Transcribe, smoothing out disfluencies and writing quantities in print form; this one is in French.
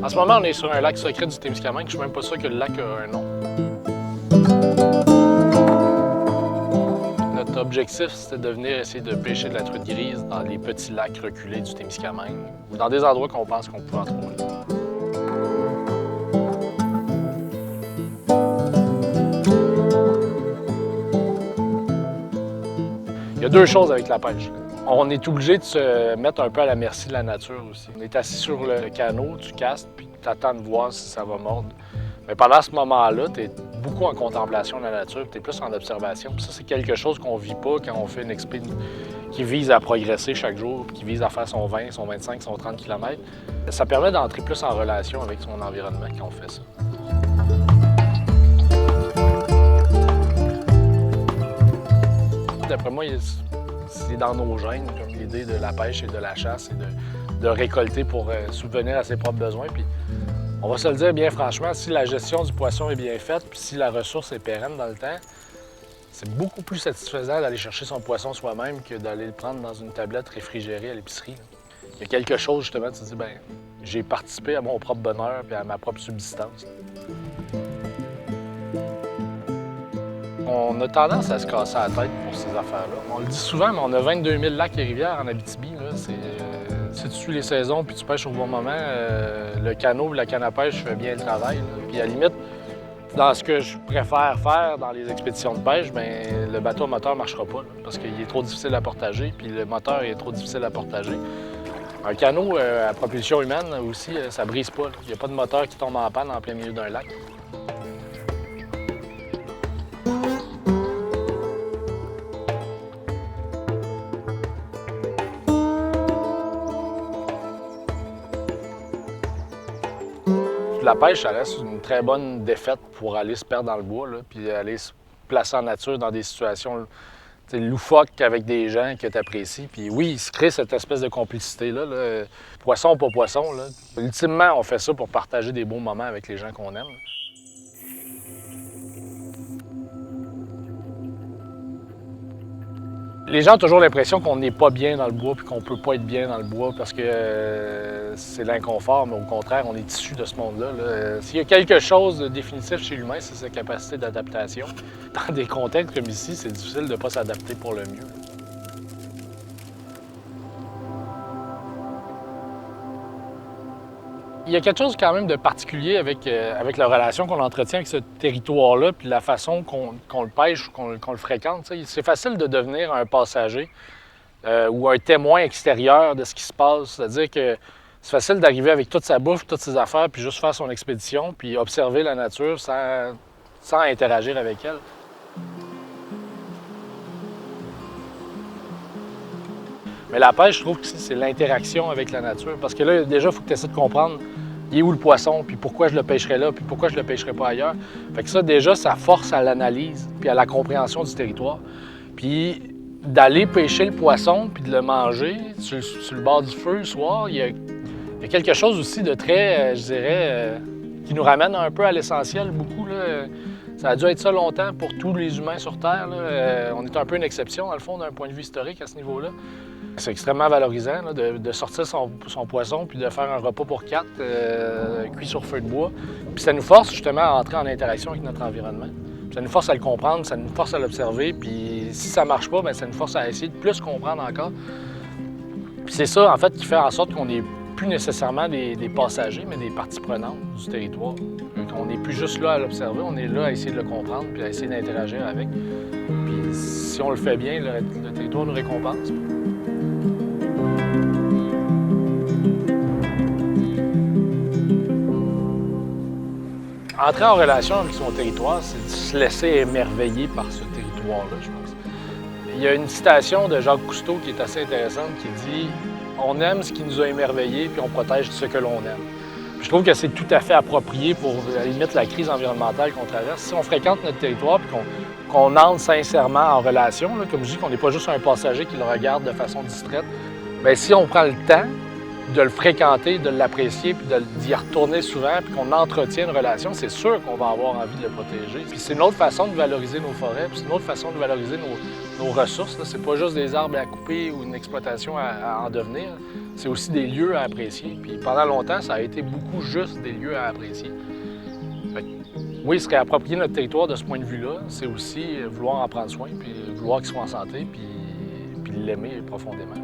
En ce moment, on est sur un lac secret du Témiscamingue. Je ne suis même pas sûr que le lac a un nom. Notre objectif, c'était de venir essayer de pêcher de la truite grise dans les petits lacs reculés du Témiscamingue ou dans des endroits qu'on pense qu'on peut en trouver. Il y a deux choses avec la pêche. On est obligé de se mettre un peu à la merci de la nature aussi. On est assis sur le canot, tu castes, puis tu attends de voir si ça va mordre. Mais pendant ce moment-là, tu es beaucoup en contemplation de la nature, tu es plus en observation. Puis ça, c'est quelque chose qu'on ne vit pas quand on fait une expédition qui vise à progresser chaque jour, qui vise à faire son 20, son 25, son 30 km. Ça permet d'entrer plus en relation avec son environnement quand on fait ça. D'après moi, c'est dans nos gènes, comme l'idée de la pêche et de la chasse et de récolter pour subvenir à ses propres besoins. Puis, on va se le dire bien franchement, si la gestion du poisson est bien faite, puis si la ressource est pérenne dans le temps, c'est beaucoup plus satisfaisant d'aller chercher son poisson soi-même que d'aller le prendre dans une tablette réfrigérée à l'épicerie. Il y a quelque chose, justement, tu te dis, bien, j'ai participé à mon propre bonheur et à ma propre subsistance. On a tendance à se casser la tête pour ces affaires-là. On le dit souvent, mais on a 22 000 lacs et rivières en Abitibi. Si tu suis les saisons puis tu pêches au bon moment, le canot ou la canne à pêche fait bien le travail. Puis à la limite, dans ce que je préfère faire dans les expéditions de pêche, bien, le bateau moteur ne marchera pas parce qu'il est trop difficile à partager, puis le moteur est trop difficile à partager. Un canot à propulsion humaine aussi, ça brise pas. Il n'y a pas de moteur qui tombe en panne en plein milieu d'un lac. La pêche, ça reste une très bonne défaite pour aller se perdre dans le bois, là, puis aller se placer en nature dans des situations loufoques avec des gens que tu apprécies. Puis oui, il se crée cette espèce de complicité-là, là, poisson ou pas poisson. Là. Ultimement, on fait ça pour partager des beaux moments avec les gens qu'on aime. Là. Les gens ont toujours l'impression qu'on n'est pas bien dans le bois puis qu'on peut pas être bien dans le bois parce que c'est l'inconfort, mais au contraire, on est issu de ce monde-là. Là. S'il y a quelque chose de définitif chez l'humain, c'est sa capacité d'adaptation. Dans des contextes comme ici, c'est difficile de ne pas s'adapter pour le mieux. Il y a quelque chose quand même de particulier avec la relation qu'on entretient avec ce territoire-là, puis la façon qu'on le pêche, qu'on le fréquente. C'est facile de devenir un passager ou un témoin extérieur de ce qui se passe. C'est-à-dire que c'est facile d'arriver avec toute sa bouffe, toutes ses affaires, puis juste faire son expédition, puis observer la nature sans interagir avec elle. Mais la pêche, je trouve que c'est l'interaction avec la nature. Parce que là, déjà, il faut que tu essaies de comprendre il est où le poisson, puis pourquoi je le pêcherais là, puis pourquoi je le pêcherais pas ailleurs. Fait que ça, déjà, ça force à l'analyse, puis à la compréhension du territoire. Puis d'aller pêcher le poisson, puis de le manger sur le bord du feu le soir, il y a quelque chose aussi de très, je dirais, qui nous ramène un peu à l'essentiel, beaucoup. Là. Ça a dû être ça longtemps pour tous les humains sur Terre. Là. On est un peu une exception, dans le fond, d'un point de vue historique à ce niveau-là. C'est extrêmement valorisant là, de sortir son poisson puis de faire un repas pour 4 cuit sur feu de bois. Puis ça nous force justement à entrer en interaction avec notre environnement. Ça nous force à le comprendre, ça nous force à l'observer. Puis si ça marche pas, bien, ça nous force à essayer de plus comprendre encore. Puis c'est ça, en fait, qui fait en sorte qu'on n'est plus nécessairement des passagers, mais des parties prenantes du territoire. On n'est plus juste là à l'observer, on est là à essayer de le comprendre puis à essayer d'interagir avec. Puis si on le fait bien, le territoire nous récompense. Entrer en relation avec son territoire, c'est de se laisser émerveiller par ce territoire-là, je pense. Il y a une citation de Jacques Cousteau qui est assez intéressante qui dit « On aime ce qui nous a émerveillés, puis on protège ce que l'on aime ». Je trouve que c'est tout à fait approprié pour, à la limite, la crise environnementale qu'on traverse. Si on fréquente notre territoire puis qu'on entre sincèrement en relation, là, comme je dis, qu'on n'est pas juste un passager qui le regarde de façon distraite, bien, si on prend le temps de le fréquenter, de l'apprécier, puis d'y retourner souvent, puis qu'on entretient une relation, c'est sûr qu'on va avoir envie de le protéger. Puis c'est une autre façon de valoriser nos forêts, puis c'est une autre façon de valoriser nos ressources. C'est pas juste des arbres à couper ou une exploitation à en devenir, c'est aussi des lieux à apprécier. Puis pendant longtemps, ça a été beaucoup juste des lieux à apprécier. Oui, se réapproprier notre territoire de ce point de vue-là, c'est aussi vouloir en prendre soin, puis vouloir qu'il soit en santé, puis l'aimer profondément.